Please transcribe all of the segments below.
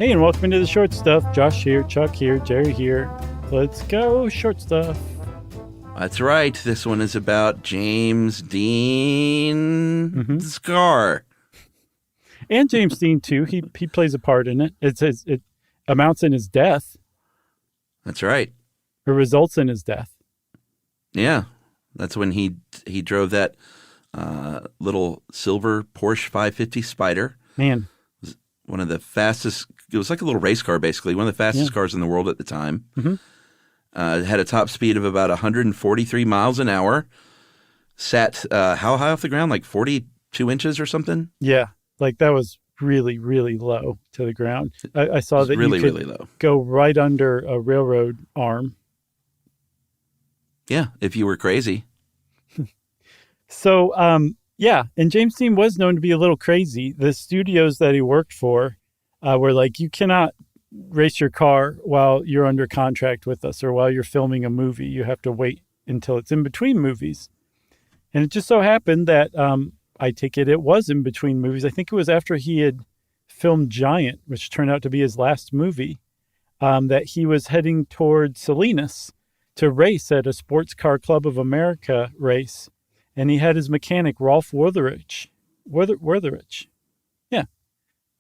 Hey, and welcome into the Short Stuff. Josh here, Chuck here, Jerry here. Let's go, Short Stuff. That's right. This one is about James Dean's car. And James Dean, too. He plays a part in it. It amounts in his death. That's right. Or results in his death. Yeah. That's when he drove that little silver Porsche 550 Spider. Man. One of the fastest. It was like a little race car, basically. One of the fastest cars in the world at the time. Mm-hmm. It had a top speed of about 143 miles an hour. Sat how high off the ground? Like 42 inches or something? Yeah. Like that was really, really low to the ground. I saw that really, you could really low. Go right under a railroad arm. Yeah, if you were crazy. So, yeah, and James Dean was known to be a little crazy. The studios that he worked for were like, you cannot race your car while you're under contract with us or while you're filming a movie. You have to wait until it's in between movies. And it just so happened that I take it was in between movies. I think it was after he had filmed Giant, which turned out to be his last movie, that he was heading toward Salinas to race at a Sports Car Club of America race. And he had his mechanic, Rolf Wertherich,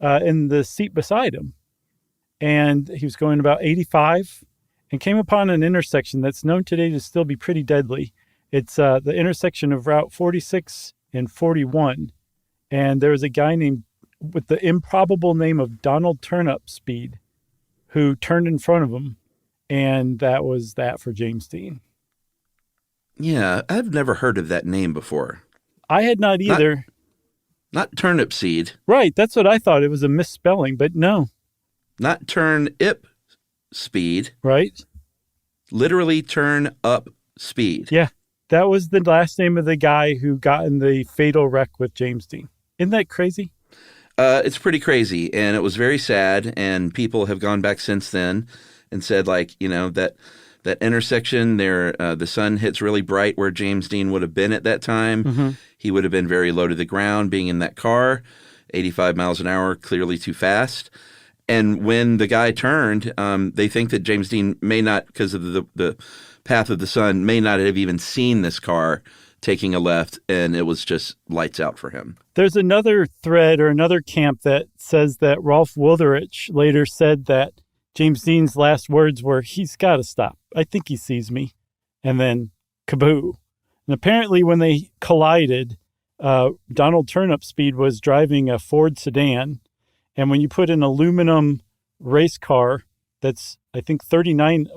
in the seat beside him. And he was going about 85 and came upon an intersection that's known today to still be pretty deadly. It's the intersection of Route 46 and 41. And there was a guy named with the improbable name of Donald Turnipseed who turned in front of him. And that was that for James Dean. Yeah, I've never heard of that name before. I had not either. Not turnip seed. Right, that's what I thought. It was a misspelling, but no. Not turnip speed. Right. Literally turn up speed. Yeah, that was the last name of the guy who got in the fatal wreck with James Dean. Isn't that crazy? It's pretty crazy, and it was very sad, and people have gone back since then and said, like, you know, that intersection there, the sun hits really bright where James Dean would have been at that time. Mm-hmm. He would have been very low to the ground being in that car, 85 miles an hour, clearly too fast. And when the guy turned, they think that James Dean may not, because of the path of the sun, may not have even seen this car taking a left, and it was just lights out for him. There's another thread or another camp that says that Rolf Wertherich later said that James Dean's last words were, "He's got to stop. I think he sees me." And then kaboo. And apparently when they collided, Donald Turnipseed was driving a Ford sedan. And when you put an aluminum race car that's, I think, 39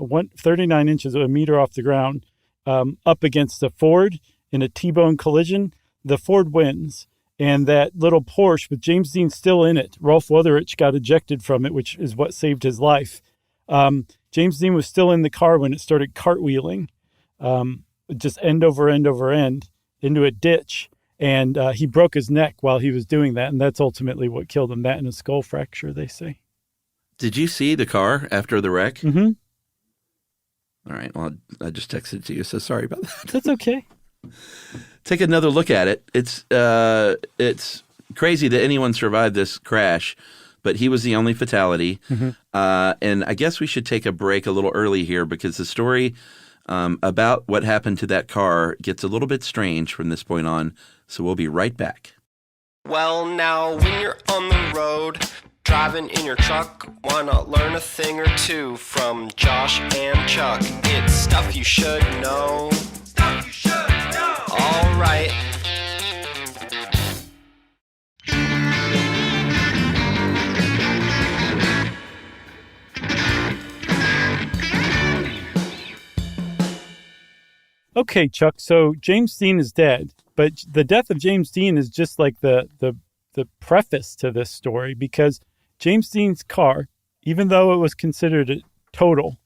inches, a meter off the ground, up against a Ford in a T-bone collision, the Ford wins. And that little Porsche with James Dean still in it, Rolf Wertherich got ejected from it, which is what saved his life. James Dean was still in the car when it started cartwheeling, just end over end over end into a ditch. And he broke his neck while he was doing that. And that's ultimately what killed him, that and a skull fracture, they say. Did you see the car after the wreck? Mm-hmm. All right. Well, I just texted it to you, so sorry about that. That's okay. Take another look at it. It's crazy that anyone survived this crash, but he was the only fatality. Mm-hmm. And I guess we should take a break a little early here because the story about what happened to that car gets a little bit strange from this point on. So we'll be right back. Well, now when you're on the road, driving in your truck, why not learn a thing or two from Josh and Chuck? It's stuff you should know. Stuff you should know. All right. Okay, Chuck. So James Dean is dead, but the death of James Dean is just like the preface to this story, because James Dean's car, even though it was considered totaled,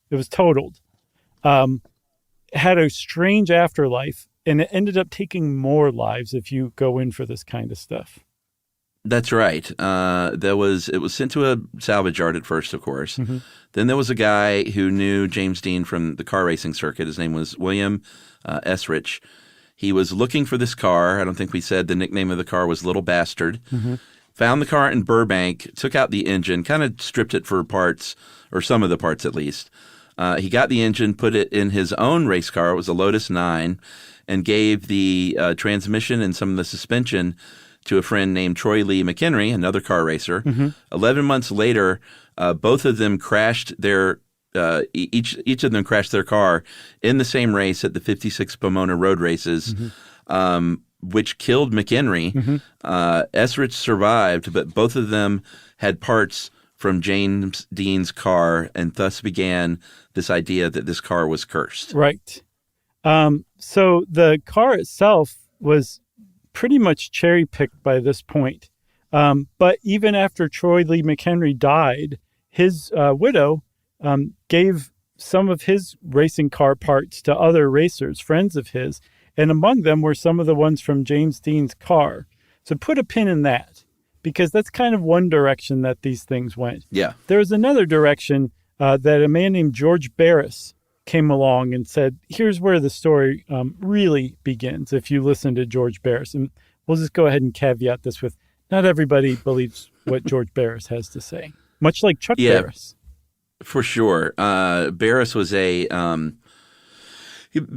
had a strange afterlife, and it ended up taking more lives if you go in for this kind of stuff. That's right. It was sent to a salvage yard at first, of course. Mm-hmm. Then there was a guy who knew James Dean from the car racing circuit. His name was William Esrich. He was looking for this car. I don't think we said the nickname of the car was Little Bastard. Mm-hmm. found the car in Burbank, took out the engine, kind of stripped it for parts, or some of the parts at least. He got the engine, put it in his own race car. It was a Lotus 9, and gave the transmission and some of the suspension to a friend named Troy Lee McHenry, another car racer. 11 months later, both of them crashed their each of them crashed their car in the same race at the 56 Pomona Road Races, which killed McHenry. Esrich survived, but both of them had parts from James Dean's car, and thus began this idea that this car was cursed. Right. So the car itself was pretty much cherry-picked by this point. But even after Troy Lee McHenry died, his widow gave some of his racing car parts to other racers, friends of his, and among them were some of the ones from James Dean's car. So put a pin in that, because that's kind of one direction that these things went. Yeah. There was another direction that a man named George Barris came along and said, here's where the story really begins, if you listen to George Barris. And we'll just go ahead and caveat this with, not everybody believes what George Barris has to say, much like Chuck Barris. For sure. Barris was a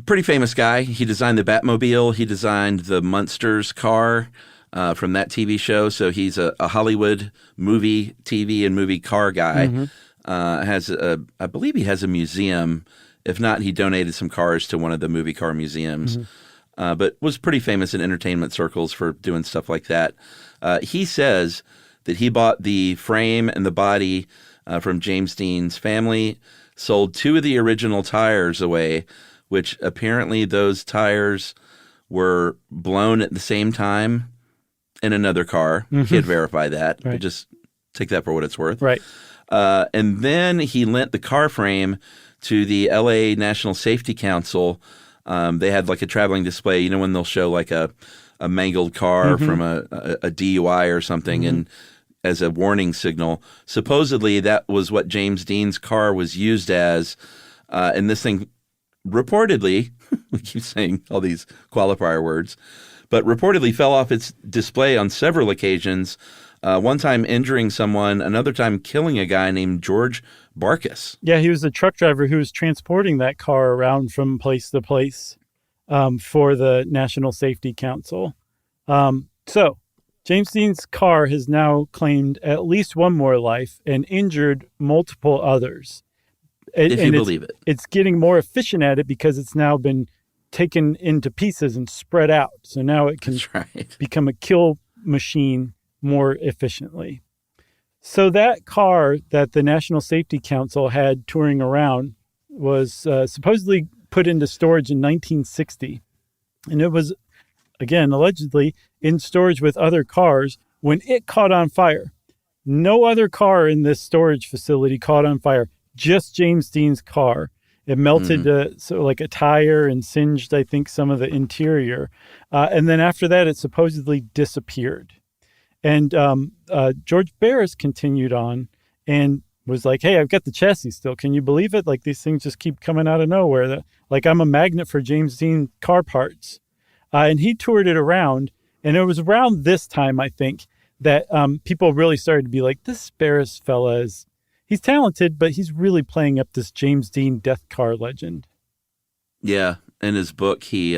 pretty famous guy. He designed the Batmobile. He designed the Munsters car from that TV show. So he's a Hollywood movie, TV, and movie car guy. I believe he has a museum. If not, he donated some cars to one of the movie car museums. But was pretty famous in entertainment circles for doing stuff like that. He says that he bought the frame and the body from James Dean's family, sold 2 of the original tires away, which apparently those tires were blown at the same time in another car. He had verified that. Right. But just take that for what it's worth. Right. And then he lent the car frame to the LA National Safety Council. They had like a traveling display, you know, when they'll show like a mangled car from a DUI or something, and as a warning signal. Supposedly that was what James Dean's car was used as. And this thing reportedly, we keep saying all these qualifier words, but reportedly fell off its display on several occasions, one time injuring someone, another time killing a guy named George Barkas. Yeah, he was a truck driver who was transporting that car around from place to place for the National Safety Council. So James Dean's car has now claimed at least one more life and injured multiple others. If you believe it. It's getting more efficient at it because it's now been taken into pieces and spread out. So now it can become a kill machine more efficiently. So that car that the National Safety Council had touring around was supposedly put into storage in 1960. And it was, again, allegedly in storage with other cars when it caught on fire. No other car in this storage facility caught on fire, just James Dean's car. It melted so like a tire and singed, I think, some of the interior. And then after that, it supposedly disappeared. And George Barris continued on and was like, hey, I've got the chassis still. Can you believe it? Like, these things just keep coming out of nowhere. Like, I'm a magnet for James Dean car parts. And he toured it around. And it was around this time, I think, that people really started to be like, this Barris fella he's talented, but he's really playing up this James Dean death car legend. Yeah. In his book, he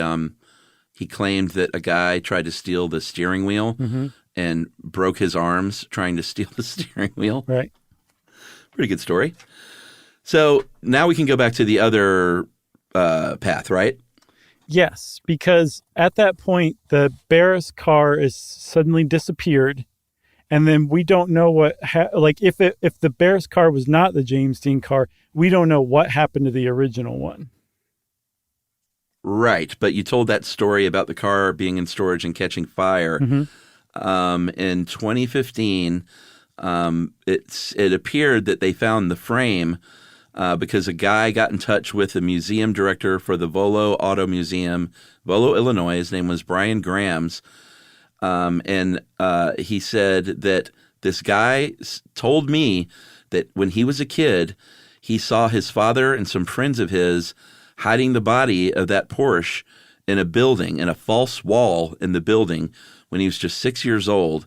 claimed that a guy tried to steal the steering wheel and broke his arms trying to steal the steering wheel. Right. Pretty good story. So now we can go back to the other path, right? Yes, because at that point, the Barris car is suddenly disappeared. And then we don't know what, if the Barris car was not the James Dean car, we don't know what happened to the original one. Right. But you told that story about the car being in storage and catching fire. In 2015, it appeared that they found the frame because a guy got in touch with the museum director for the Volo Auto Museum, Volo, Illinois. His name was Brian Grams. And he said that this guy told me that when he was a kid, he saw his father and some friends of his hiding the body of that Porsche in a building, in a false wall in the building when he was just 6 years old.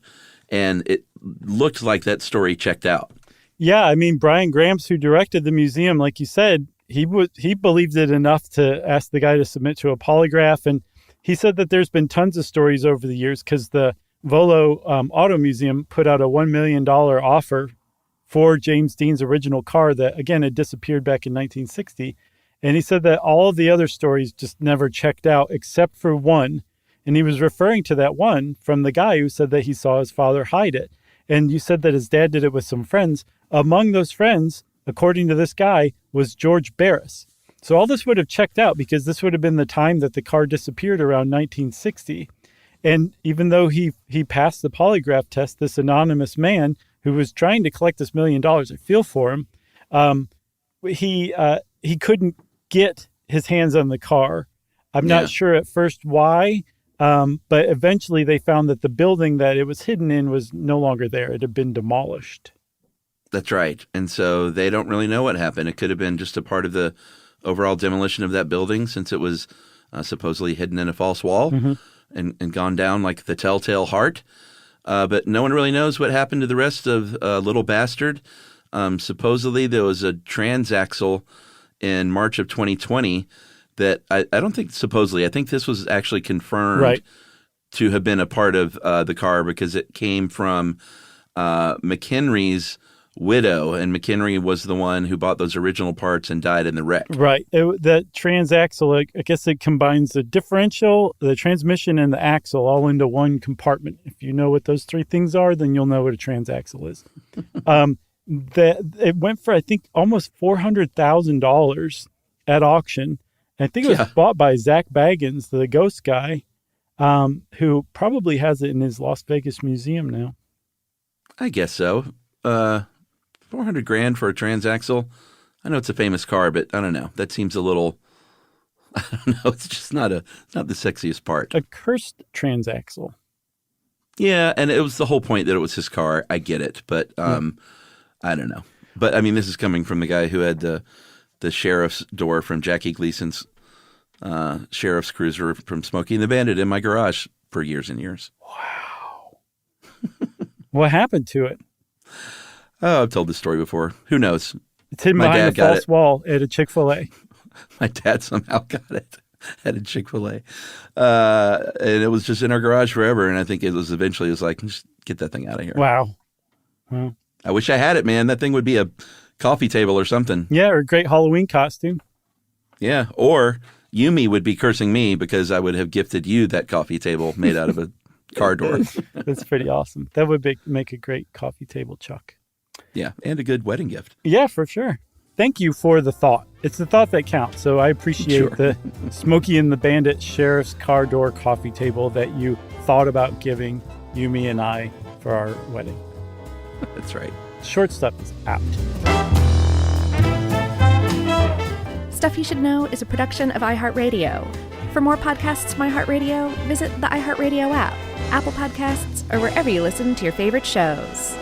and it looked like that story checked out. Yeah, I mean, Brian Gramps, who directed the museum, like you said, he believed it enough to ask the guy to submit to a polygraph. And he said that there's been tons of stories over the years because the Volo Auto Museum put out a $1 million offer for James Dean's original car that, again, had disappeared back in 1960. And he said that all of the other stories just never checked out except for one. And he was referring to that one from the guy who said that he saw his father hide it. And you said that his dad did it with some friends. Among those friends, according to this guy, was George Barris. So all this would have checked out because this would have been the time that the car disappeared around 1960. And even though he passed the polygraph test, this anonymous man who was trying to collect this $1 million, I feel for him, he couldn't get his hands on the car. I'm not sure at first why, but eventually they found that the building that it was hidden in was no longer there. It had been demolished. That's right. And so they don't really know what happened. It could have been just a part of the overall demolition of that building since it was supposedly hidden in a false wall and gone down like the Telltale Heart. But no one really knows what happened to the rest of Little Bastard. Supposedly there was a transaxle in March of 2020 that I don't think supposedly. I think this was actually confirmed to have been a part of the car because it came from McHenry's widow, and McHenry was the one who bought those original parts and died in the wreck. Right. That transaxle, I guess it combines the differential, the transmission, and the axle all into one compartment. If you know what those three things are, then you'll know what a transaxle is. It went for, I think, almost $400,000 at auction. I think it was bought by Zach Baggins, the ghost guy, who probably has it in his Las Vegas museum now. I guess so. $400,000 for a transaxle. I know it's a famous car, but I don't know. That seems a little. I don't know. It's just not the sexiest part. A cursed transaxle. Yeah, and it was the whole point that it was his car. I get it, but I don't know. But I mean, this is coming from the guy who had the sheriff's door from Jackie Gleason's sheriff's cruiser from Smokey and the Bandit in my garage for years and years. Wow. What happened to it? Oh, I've told this story before. Who knows? It's hidden behind the false wall at a Chick-fil-A. My dad somehow got it at a Chick-fil-A. And it was just in our garage forever. And I think it was like, just get that thing out of here. Wow. I wish I had it, man. That thing would be a coffee table or something. Yeah, or a great Halloween costume. Yeah, or Yumi would be cursing me because I would have gifted you that coffee table made out of a car door. That's pretty awesome. That would make a great coffee table, Chuck. Yeah, and a good wedding gift. Yeah, for sure. Thank you for the thought. It's the thought that counts. So I appreciate the Smokey and the Bandit Sheriff's car door coffee table that you thought about giving Yumi and I for our wedding. That's right. Short Stuff is out. Stuff You Should Know is a production of iHeartRadio. For more podcasts from iHeartRadio, visit the iHeartRadio app, Apple Podcasts, or wherever you listen to your favorite shows.